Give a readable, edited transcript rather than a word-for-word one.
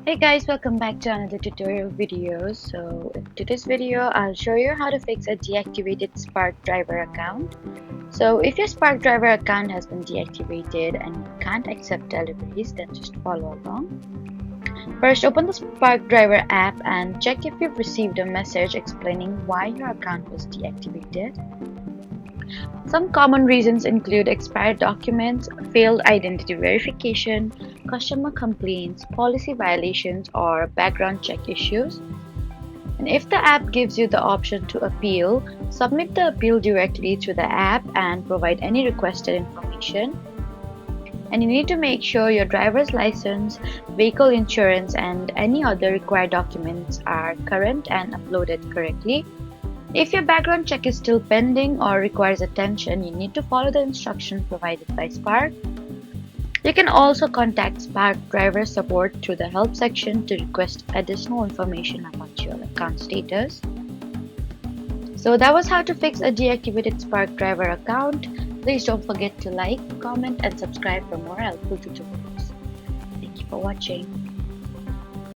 Hey guys, welcome back to another tutorial video. So in today's video, I'll show you how to fix a deactivated Spark driver account. So if your Spark driver account has been deactivated and you can't accept deliveries, then just follow along. First, open the Spark driver app and check if you've received a message explaining why your account was deactivated. Some common reasons include expired documents, failed identity verification, customer complaints, policy violations, or background check issues. And if the app gives you the option to appeal, submit the appeal directly through the app and provide any requested information. And you need to make sure your driver's license, vehicle insurance, and any other required documents are current and uploaded correctly. If your background check is still pending or requires attention, you need to follow the instruction provided by Spark. You can also contact Spark driver support through the help section to request additional information about your account status. So that was how to fix a deactivated Spark driver account. Please don't forget to like, comment, and subscribe for more helpful tutorials. Thank you for watching.